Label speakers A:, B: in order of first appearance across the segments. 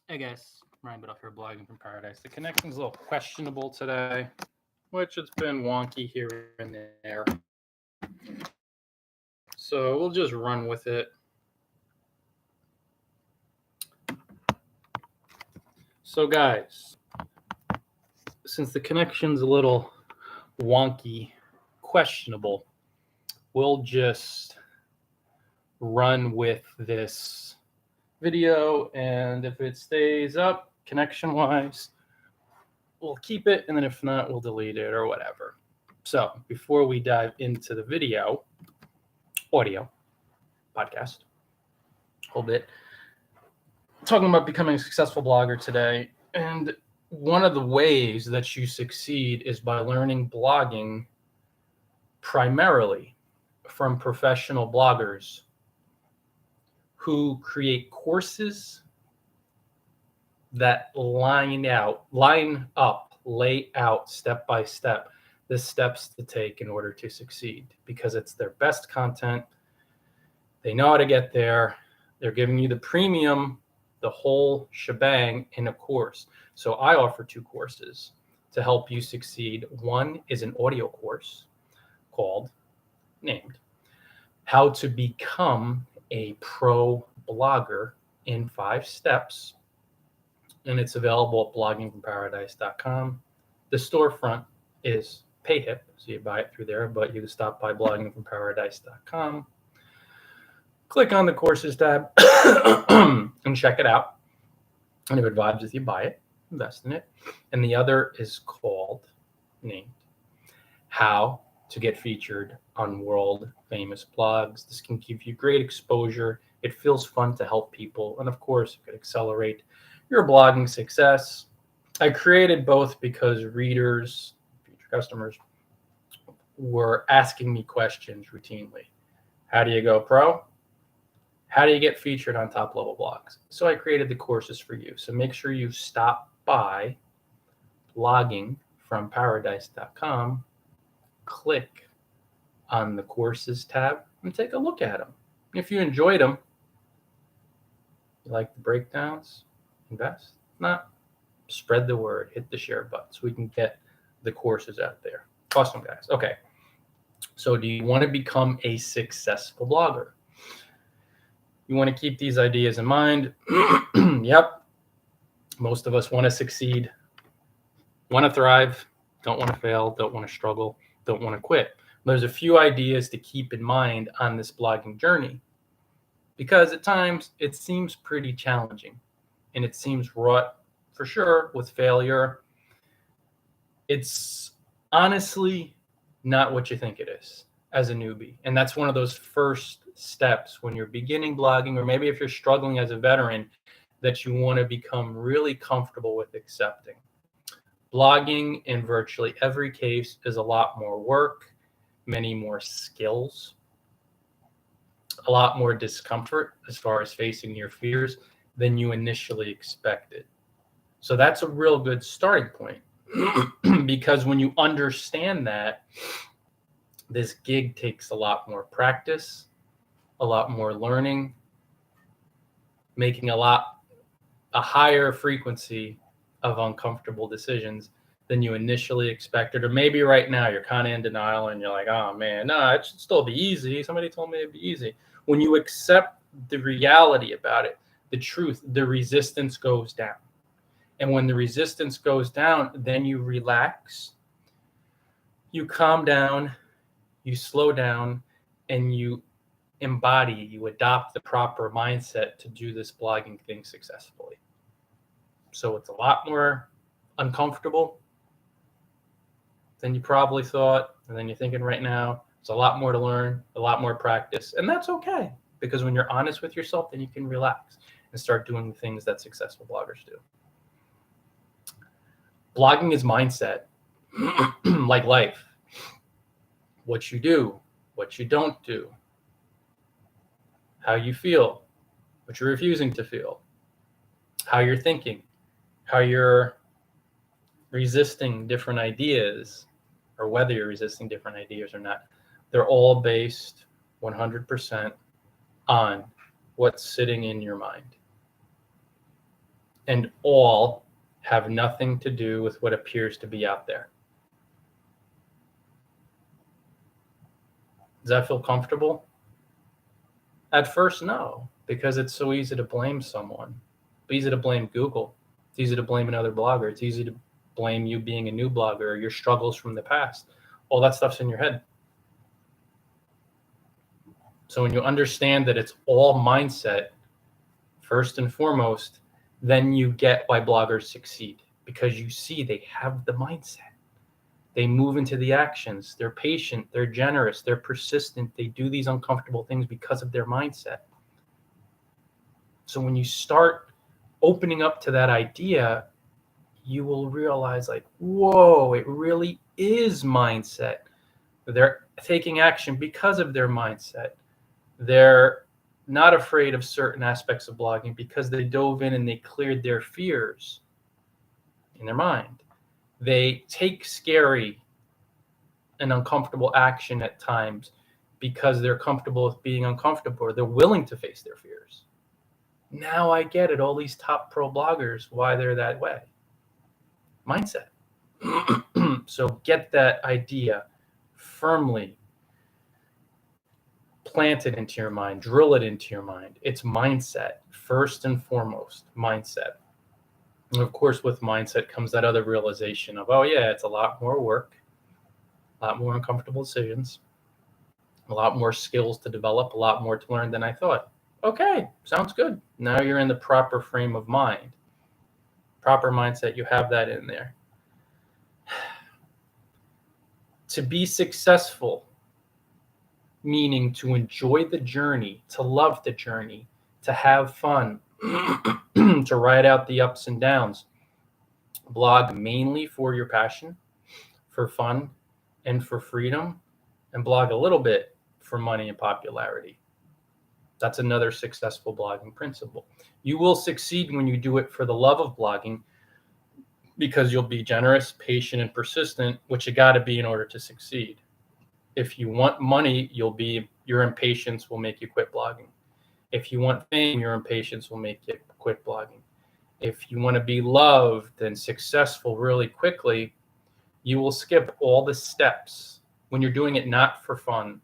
A: Hey guys, Ryan Biddulph here, blogging from paradise. The connection's a little questionable today, which it's been wonky here and there. So we'll just run with it. So guys, since the connection's a little wonky, questionable, we'll just run with this video, and if it stays up connection wise, we'll keep it, and then if not, we'll delete it or whatever. So before we dive into the audio podcast, whole bit, talking about becoming a successful blogger today. And one of the ways that you succeed is by learning blogging primarily from professional bloggers who create courses that lay out step by step the steps to take in order to succeed, because it's their best content. They know how to get there. They're giving you the premium, the whole shebang in a course. So I offer 2 courses to help you succeed. One is an audio course named How to Become a Pro Blogger in 5 Steps. And it's available at bloggingfromparadise.com. The storefront is Payhip, so you buy it through there, but you can stop by bloggingfromparadise.com. Click on the courses tab and check it out. And if it vibes with you, buy it, invest in it. And the other is named How to Get Featured on World Famous Blogs. This can give you great exposure. It feels fun to help people. And of course, it could accelerate your blogging success. I created both because readers, future customers, were asking me questions routinely. How do you go pro? How do you get featured on top level blogs? So I created the courses for you. So make sure you stop by bloggingfromparadise.com, click on the courses tab, and take a look at them. If you enjoyed them, you like the breakdowns, invest. Not, spread the word, hit the share button so we can get the courses out there. Awesome, guys. Okay. So do you want to become a successful blogger? You want to keep these ideas in mind. Yep. Most of us want to succeed, want to thrive, don't want to fail, don't want to struggle, don't want to quit. There's a few ideas to keep in mind on this blogging journey, because at times it seems pretty challenging and it seems wrought for sure with failure. It's honestly not what you think it is as a newbie. And that's one of those first steps when you're beginning blogging, or maybe if you're struggling as a veteran, that you want to become really comfortable with accepting. Blogging in virtually every case is a lot more work, many more skills, a lot more discomfort as far as facing your fears than you initially expected. So that's a real good starting point. Because when you understand that, this gig takes a lot more practice, a lot more learning, making a higher frequency of uncomfortable decisions than you initially expected. Or maybe right now you're kind of in denial and you're like, oh man, no, it should still be easy. Somebody told me it'd be easy. When you accept the reality about it, the truth, the resistance goes down. And when the resistance goes down, then you relax, you calm down, you slow down, and you adopt the proper mindset to do this blogging thing successfully. So it's a lot more uncomfortable than you probably thought, and then you're thinking right now, it's a lot more to learn, a lot more practice, and that's okay, because when you're honest with yourself, then you can relax and start doing the things that successful bloggers do. Blogging is mindset, like life. What you do, what you don't do, how you feel, what you're refusing to feel, how you're thinking, how you're resisting different ideas, or whether you're resisting different ideas or not. They're all based 100% on what's sitting in your mind. and all have nothing to do with what appears to be out there. Does that feel comfortable? At first, no, because it's so easy to blame someone. It's easy to blame Google. It's easy to blame another blogger. It's easy to blame you being a new blogger or your struggles from the past. All that stuff's in your head. So when you understand that it's all mindset, first and foremost, then you get why bloggers succeed, because you see they have the mindset. They move into the actions. They're patient. They're generous. They're persistent. They do these uncomfortable things because of their mindset. So when you start opening up to that idea, you will realize, like, whoa, it really is mindset. They're taking action because of their mindset. They're not afraid of certain aspects of blogging because they dove in and they cleared their fears in their mind. They take scary and uncomfortable action at times because they're comfortable with being uncomfortable, or they're willing to face their fears. Now I get it. All these top pro bloggers, why they're that way. Mindset. So get that idea firmly planted into your mind, drill it into your mind. It's mindset, first and foremost, mindset. And of course, with mindset comes that other realization of, oh yeah, it's a lot more work, a lot more uncomfortable decisions, a lot more skills to develop, a lot more to learn than I thought. Okay, sounds good. Now you're in the proper frame of mind. Proper mindset, you have that in there. To be successful, meaning to enjoy the journey, to love the journey, to have fun, to ride out the ups and downs. Blog mainly for your passion, for fun, and for freedom, and blog a little bit for money and popularity. That's another successful blogging principle. You will succeed when you do it for the love of blogging, because you'll be generous, patient, and persistent, which you got to be in order to succeed. If you want money, your impatience will make you quit blogging. If you want fame, your impatience will make you quit blogging. If you want to be loved and successful really quickly, you will skip all the steps when you're doing it not for fun,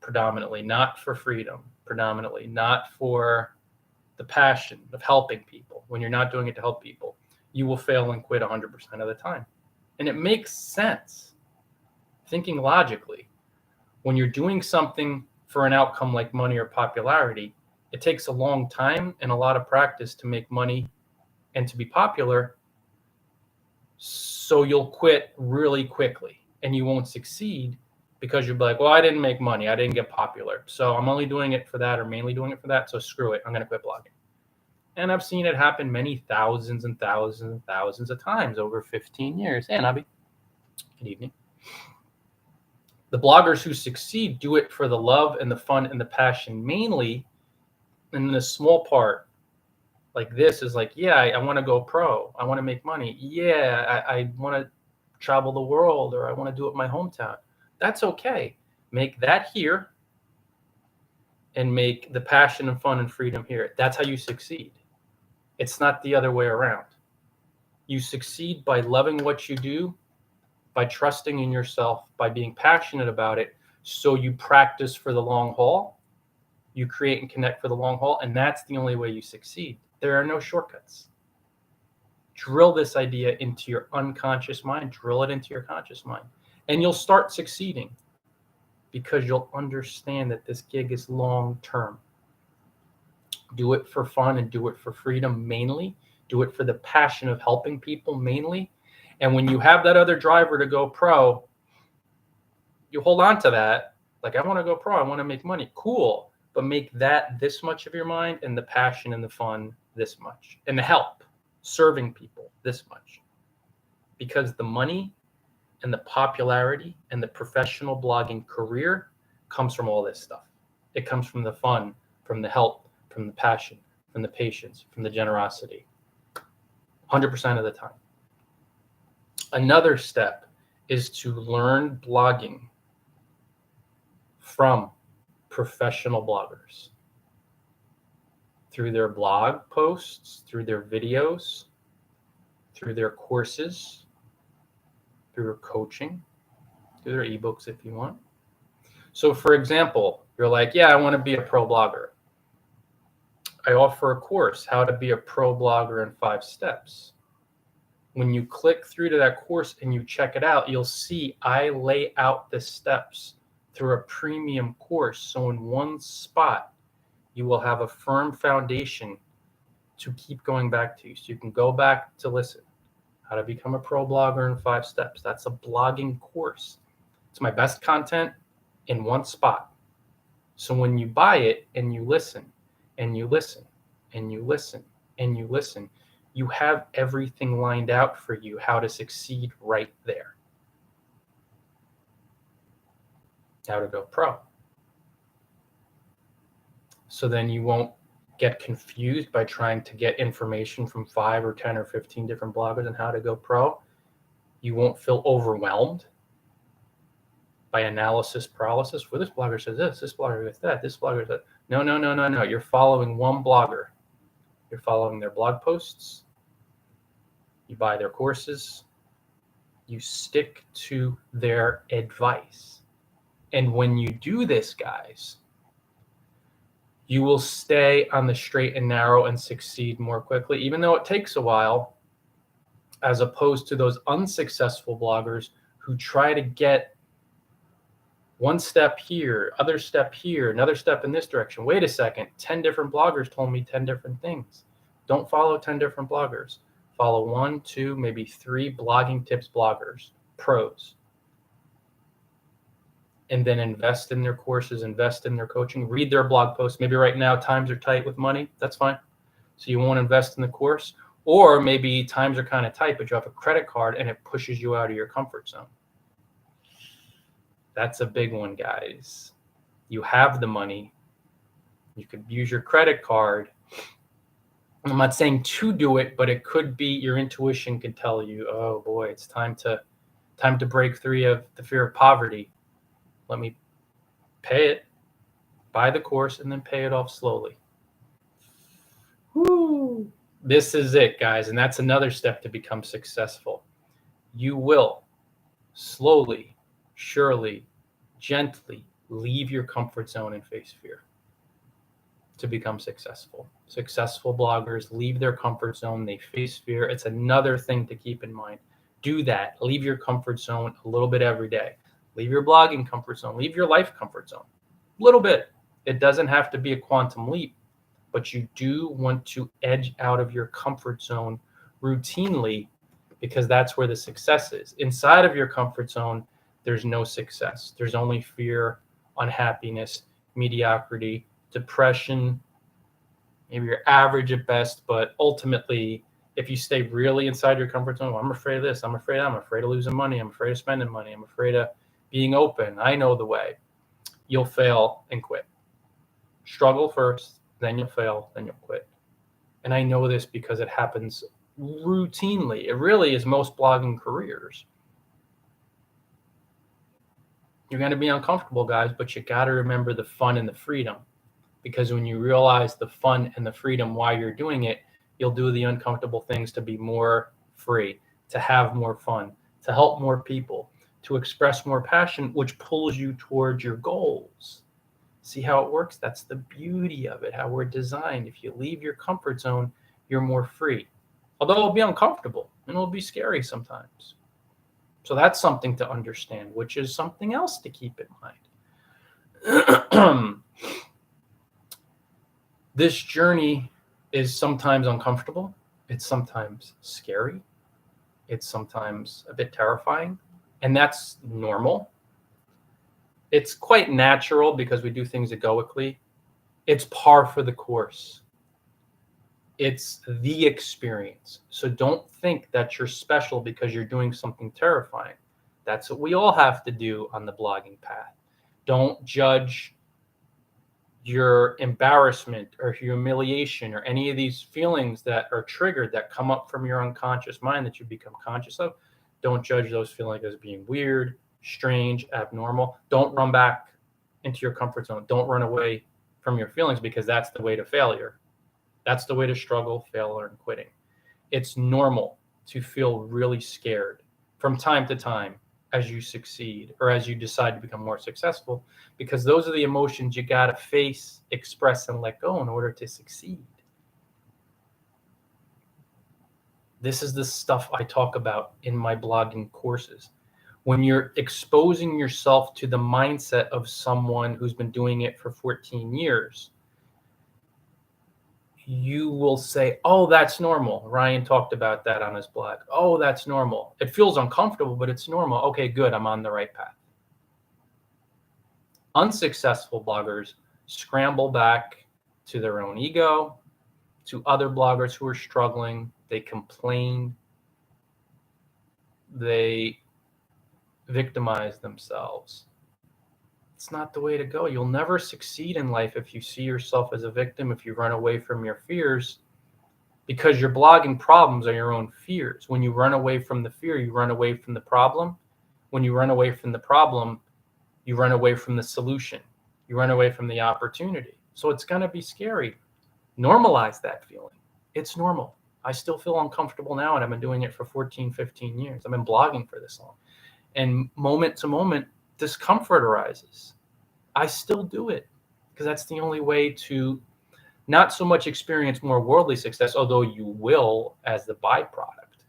A: predominantly, not for freedom, predominantly, not for the passion of helping people. When you're not doing it to help people, you will fail and quit 100% of the time. And it makes sense, thinking logically. When you're doing something for an outcome like money or popularity, it takes a long time and a lot of practice to make money and to be popular. So you'll quit really quickly and you won't succeed, because you'll be like, well, I didn't make money. I didn't get popular. So I'm only doing it for that, or mainly doing it for that. So screw it. I'm going to quit blogging. And I've seen it happen many thousands and thousands and thousands of times over 15 years. Hey, Nabi. Good evening. The bloggers who succeed do it for the love and the fun and the passion mainly. And the small part, like this, is like, yeah, I want to go pro. I want to make money. Yeah, I want to travel the world, or I want to do it in my hometown. That's okay. Make that here and make the passion and fun and freedom here. That's how you succeed. It's not the other way around. You succeed by loving what you do, by trusting in yourself, by being passionate about it. So you practice for the long haul. You create and connect for the long haul. And that's the only way you succeed. There are no shortcuts. Drill this idea into your unconscious mind. Drill it into your conscious mind. And you'll start succeeding, because you'll understand that this gig is long term. Do it for fun and do it for freedom mainly. Do it for the passion of helping people mainly. And when you have that other driver to go pro, you hold on to that. Like, I want to go pro. I want to make money. Cool. But make that this much of your mind, and the passion and the fun this much, and the help, serving people this much. Because the money and the popularity and the professional blogging career comes from all this stuff. It comes from the fun, from the help, from the passion, from the patience, from the generosity. 100% of the time. Another step is to learn blogging from professional bloggers through their blog posts, through their videos, through their courses, through their coaching, through their ebooks if you want. So for example, you're like, yeah, I want to be a pro blogger. I offer a course, How to Be a Pro Blogger in 5 Steps. When you click through to that course and you check it out, you'll see I lay out the steps through a premium course. So in one spot, you will have a firm foundation to keep going back to. So you can go back to listen. How to Become a Pro Blogger in 5 Steps. That's a blogging course. It's my best content in one spot. So when you buy it and you listen and you listen and you listen and you listen, you have everything lined out for you how to succeed right there. How to go pro. So then you won't get confused by trying to get information from 5 or 10 or 15 different bloggers on how to go pro. You won't feel overwhelmed by analysis paralysis. Well, this blogger says this blogger says that, this blogger says that. No. You're following one blogger. You're following their blog posts. You buy their courses. You stick to their advice. And when you do this, guys, you will stay on the straight and narrow and succeed more quickly, even though it takes a while, as opposed to those unsuccessful bloggers who try to get one step here, other step here, another step in this direction. Wait a second, 10 different bloggers told me 10 different things. Don't follow 10 different bloggers. Follow 1, 2, maybe 3 blogging tips bloggers, pros. And then invest in their courses, invest in their coaching, read their blog posts. Maybe right now times are tight with money. That's fine. So you won't invest in the course. Or maybe times are kind of tight, but you have a credit card and it pushes you out of your comfort zone. That's a big one, guys. You have the money. You could use your credit card. I'm not saying to do it, but it could be your intuition could tell you, oh boy, it's time to break free of the fear of poverty. Let me pay it, buy the course, and then pay it off slowly. Woo! This is it, guys. And that's another step to become successful. You will slowly, surely, gently leave your comfort zone and face fear to become successful. Successful bloggers leave their comfort zone. They face fear. It's another thing to keep in mind. Do that. Leave your comfort zone a little bit every day. Leave your blogging comfort zone. Leave your life comfort zone. A little bit. It doesn't have to be a quantum leap, but you do want to edge out of your comfort zone routinely because that's where the success is. Inside of your comfort zone, there's no success. There's only fear, unhappiness, mediocrity, depression. Maybe you're average at best, but ultimately, if you stay really inside your comfort zone, well, I'm afraid of this, I'm afraid of losing money, I'm afraid of spending money, I'm afraid of being open, I know the way, you'll fail and quit. Struggle first, then you'll fail, then you'll quit. And I know this because it happens routinely. It really is most blogging careers. You're going to be uncomfortable, guys, but you got to remember the fun and the freedom. Because when you realize the fun and the freedom while you're doing it, you'll do the uncomfortable things to be more free, to have more fun, to help more people, to express more passion, which pulls you towards your goals. See how it works? That's the beauty of it, how we're designed. If you leave your comfort zone, you're more free. Although it'll be uncomfortable and it'll be scary sometimes. So that's something to understand, which is something else to keep in mind. This journey is sometimes uncomfortable. It's sometimes scary. It's sometimes a bit terrifying. And that's normal. It's quite natural because we do things egoically. It's par for the course. It's the experience. So don't think that you're special because you're doing something terrifying. That's what we all have to do on the blogging path. Don't judge your embarrassment or humiliation or any of these feelings that are triggered that come up from your unconscious mind that you become conscious of. Don't judge those feelings as being weird, strange, abnormal. Don't run back into your comfort zone. Don't run away from your feelings because that's the way to failure. That's the way to struggle, fail, learn, quitting. It's normal to feel really scared from time to time as you succeed or as you decide to become more successful, because those are the emotions you got to face, express, and let go in order to succeed. This is the stuff I talk about in my blogging courses. When you're exposing yourself to the mindset of someone who's been doing it for 14 years, you will say, oh, that's normal. Ryan talked about that on his blog. Oh, that's normal. It feels uncomfortable, but it's normal. Okay, good. I'm on the right path. Unsuccessful bloggers scramble back to their own ego, to other bloggers who are struggling. They complain. They victimize themselves. It's not the way to go. You'll never succeed in life if you see yourself as a victim, if you run away from your fears, because your blogging problems are your own fears. When you run away from the fear, you run away from the problem. When you run away from the problem, you run away from the solution. You run away from the opportunity. So it's going to be scary. Normalize that feeling. It's normal. I still feel uncomfortable now, and I've been doing it for 14, 15 years. I've been blogging for this long. And moment to moment, discomfort arises. I still do it because that's the only way to not so much experience more worldly success, although you will as the byproduct,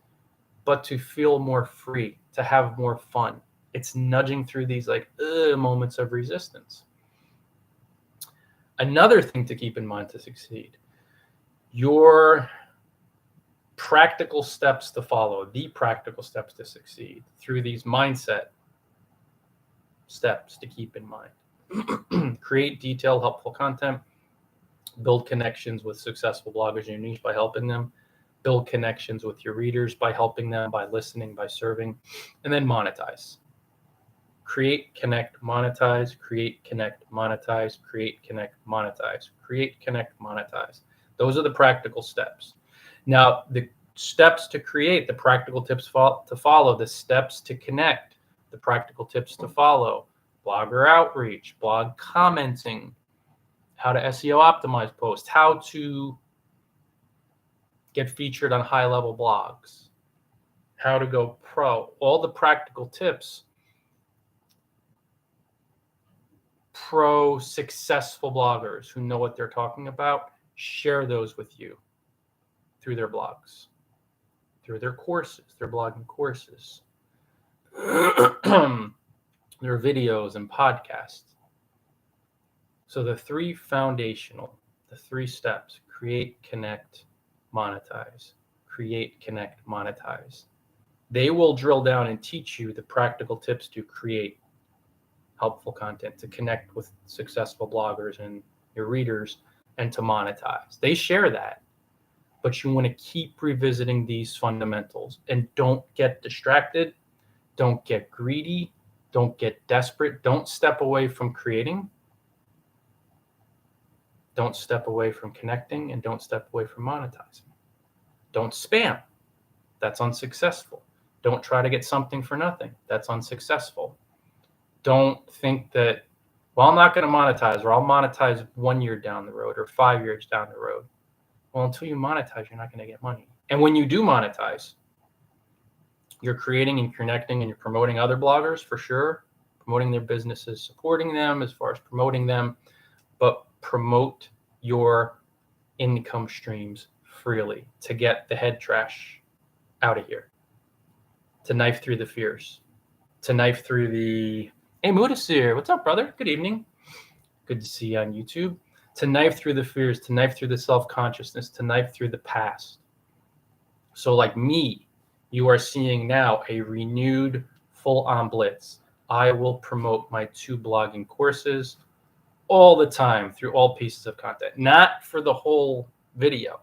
A: but to feel more free, to have more fun. It's nudging through these moments of resistance. Another thing to keep in mind to succeed, your practical steps to follow, the practical steps to succeed through these mindset steps to keep in mind. Create detailed, helpful content. Build connections with successful bloggers in your niche by helping them. Build connections with your readers by helping them, by listening, by serving. And then monetize. Create, connect, monetize. Create, connect, monetize. Create, connect, monetize. Create, connect, monetize. Those are the practical steps. Now, the steps to create, the practical tips to follow, the steps to connect, the practical tips to follow, blogger outreach, blog commenting, how to SEO optimize posts, how to get featured on high-level blogs, how to go pro, all the practical tips. Pro successful bloggers who know what they're talking about share those with you through their blogs, through their courses, their blogging courses, their videos and podcasts. So the three steps: create, connect, monetize. Create, connect, monetize. They will drill down and teach you the practical tips to create helpful content, to connect with successful bloggers and your readers, and to monetize. They share that, but you want to keep revisiting these fundamentals and don't get distracted. Don't get greedy. Don't get desperate. Don't step away from creating. Don't step away from connecting, and don't step away from monetizing. Don't spam. That's unsuccessful. Don't try to get something for nothing. That's unsuccessful. Don't think that, well, I'm not going to monetize, or I'll monetize 1 year down the road or 5 years down the road. Well, until you monetize, you're not going to get money. And when you do monetize, you're creating and connecting and you're promoting other bloggers for sure, promoting their businesses, supporting them as far as promoting them, but promote your income streams freely to get the head trash out of here, to knife through the fears, to knife through the, hey, Mudasir, what's up, brother? Good evening. Good to see you on YouTube. To knife through the fears, to knife through the self-consciousness, to knife through the past. So like me, you are seeing now a renewed full-on blitz. I will promote my 2 blogging courses all the time through all pieces of content. Not for the whole video,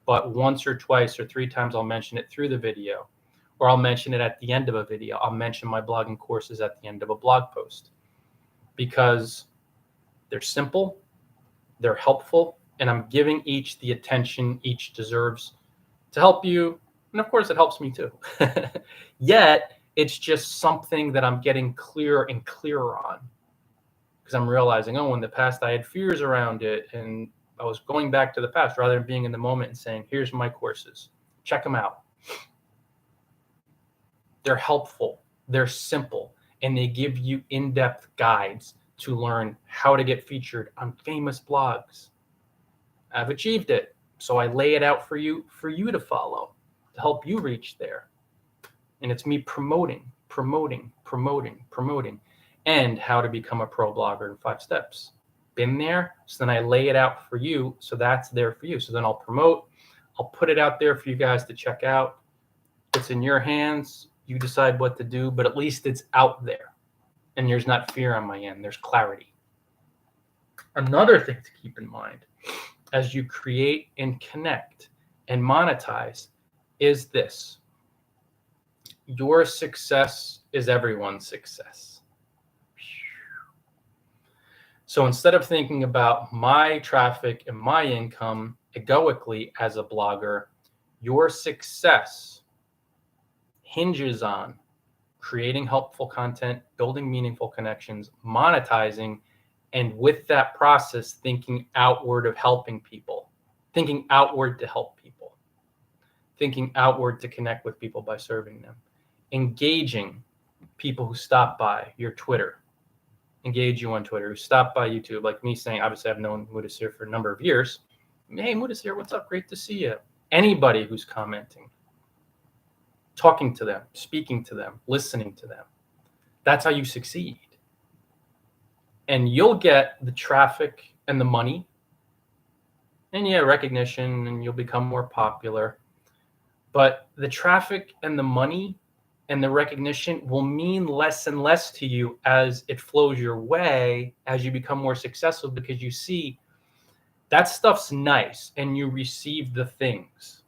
A: but once or twice or 3 times I'll mention it through the video, or I'll mention it at the end of a video. I'll mention my blogging courses at the end of a blog post because they're simple, they're helpful, and I'm giving each the attention each deserves to help you. And of course, it helps me too. Yet, it's just something that I'm getting clearer and clearer on because I'm realizing, oh, in the past I had fears around it and I was going back to the past rather than being in the moment and saying, here's my courses, check them out. They're helpful, they're simple, and they give you in-depth guides to learn how to get featured on famous blogs. I've achieved it, so I lay it out for you to follow, to help you reach there. And it's me promoting, and how to become a pro blogger in 5 steps. Been there, so then I lay it out for you, so that's there for you. So then I'll promote, I'll put it out there for you guys to check out. It's in your hands. You decide what to do, but at least it's out there. And there's not fear on my end. There's clarity. Another thing to keep in mind as you create and connect and monetize is this. Your success is everyone's success. So instead of thinking about my traffic and my income egoically as a blogger, your success hinges on creating helpful content, building meaningful connections, monetizing, and with that process, thinking outward of helping people, thinking outward to help people, thinking outward to connect with people by serving them, engaging people who stop by your Twitter, engage you on Twitter, who stop by YouTube, like me saying, obviously I've known Muddassir for a number of years. Hey, Muddassir, what's up? Great to see you. Anybody who's commenting, talking to them, speaking to them, listening to them. That's how you succeed. And you'll get the traffic and the money and recognition, and you'll become more popular. But the traffic and the money and the recognition will mean less and less to you as it flows your way, as you become more successful, because you see that stuff's nice and you receive the things.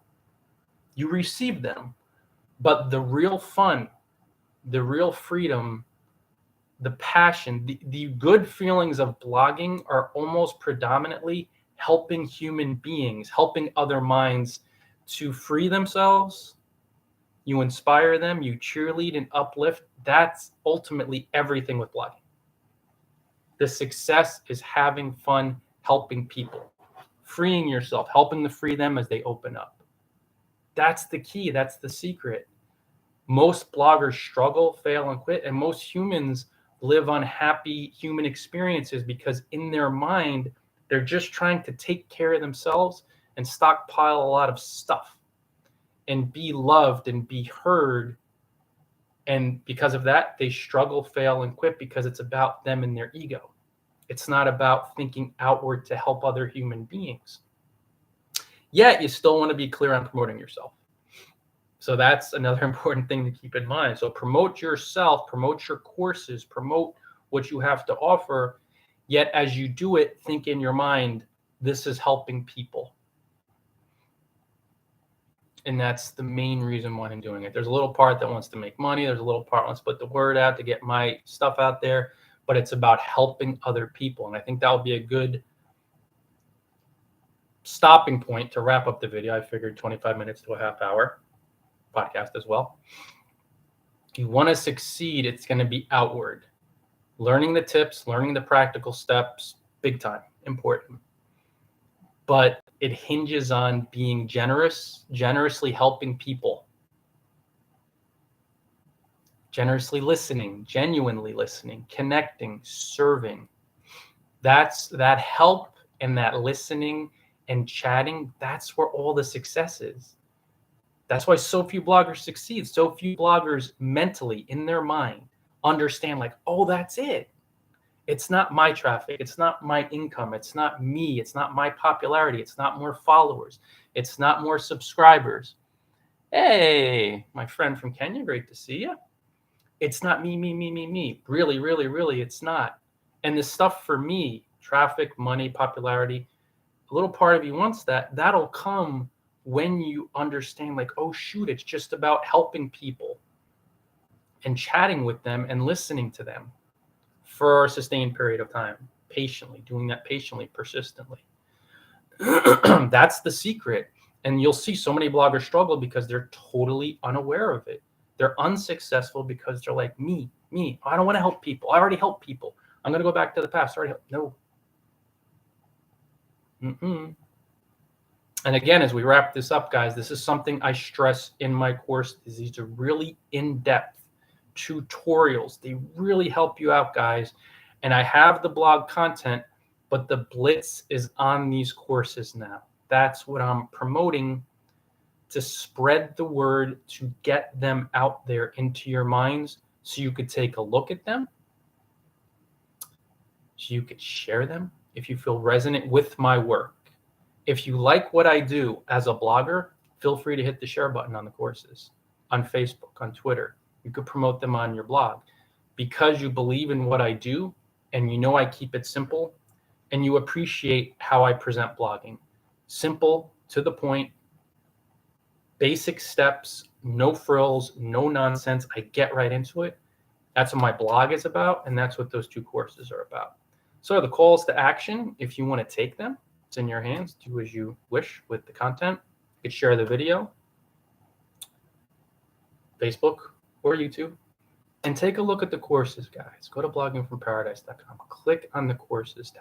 A: You receive them. But the real fun, the real freedom, the passion, the good feelings of blogging are almost predominantly helping human beings, helping other minds to free themselves. You inspire them, you cheerlead and uplift. That's ultimately everything with blogging. The success is having fun, helping people, freeing yourself, helping to free them as they open up. That's the key. That's the secret. Most bloggers struggle, fail, and quit, and most humans live unhappy human experiences because in their mind, they're just trying to take care of themselves and stockpile a lot of stuff and be loved and be heard. And because of that, they struggle, fail, and quit because it's about them and their ego. It's not about thinking outward to help other human beings. Yet you still want to be clear on promoting yourself. So that's another important thing to keep in mind. So promote yourself, promote your courses, promote what you have to offer. Yet as you do it, think in your mind, this is helping people. And that's the main reason why I'm doing it. There's a little part that wants to make money. There's a little part that wants to put the word out to get my stuff out there. But it's about helping other people. And I think that will be a good stopping point to wrap up the video. I figured 25 minutes to a half hour podcast as well. If you want to succeed, it's going to be outward. Learning the tips, learning the practical steps, big time, important. But it hinges on being generous, generously helping people, generously listening, genuinely listening, connecting, serving. That's that help and that listening and chatting. That's where all the success is. That's why so few bloggers succeed. So few bloggers mentally in their mind understand like, oh, that's it. It's not my traffic. It's not my income. It's not me. It's not my popularity. It's not more followers. It's not more subscribers. Hey, my friend from Kenya, great to see you. It's not me. Really, really, really, it's not. And the stuff for me, traffic, money, popularity, a little part of you wants that. That'll come when you understand like, oh, shoot, it's just about helping people and chatting with them and listening to them for a sustained period of time, patiently, doing that patiently, persistently. That's the secret. And you'll see so many bloggers struggle because they're totally unaware of it. They're unsuccessful because they're like, me. I don't want to help people. I already help people. I'm going to go back to the past. No. And again, as we wrap this up, guys, this is something I stress in my course. These are really in-depth tutorials. They really help you out, guys. And I have the blog content, but the blitz is on these courses now. That's what I'm promoting, to spread the word, to get them out there into your minds so you could take a look at them, so you could share them if you feel resonant with my work. If you like what I do as a blogger, feel free to hit the share button on the courses, on Facebook, on Twitter. You could promote them on your blog. Because you believe in what I do and you know I keep it simple and you appreciate how I present blogging. Simple, to the point, basic steps, no frills, no nonsense. I get right into it. That's what my blog is about, and that's what those two courses are about. So the calls to action, if you want to take them, it's in your hands. Do as you wish with the content. You could share the video, Facebook or YouTube, and take a look at the courses, guys. Go to bloggingfromparadise.com. Click on the courses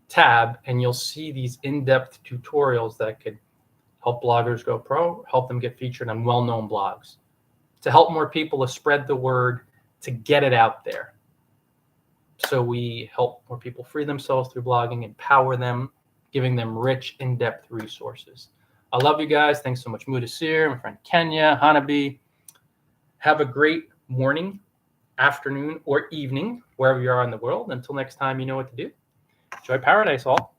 A: tab, and you'll see these in-depth tutorials that could help bloggers go pro, help them get featured on well-known blogs, to help more people, to spread the word, to get it out there. So we help more people free themselves through blogging, empower them, giving them rich, in-depth resources. I love you guys. Thanks so much, Mudasir, my friend Kenya, Hanabi. Have a great morning, afternoon, or evening, wherever you are in the world. Until next time, you know what to do. Enjoy paradise, all.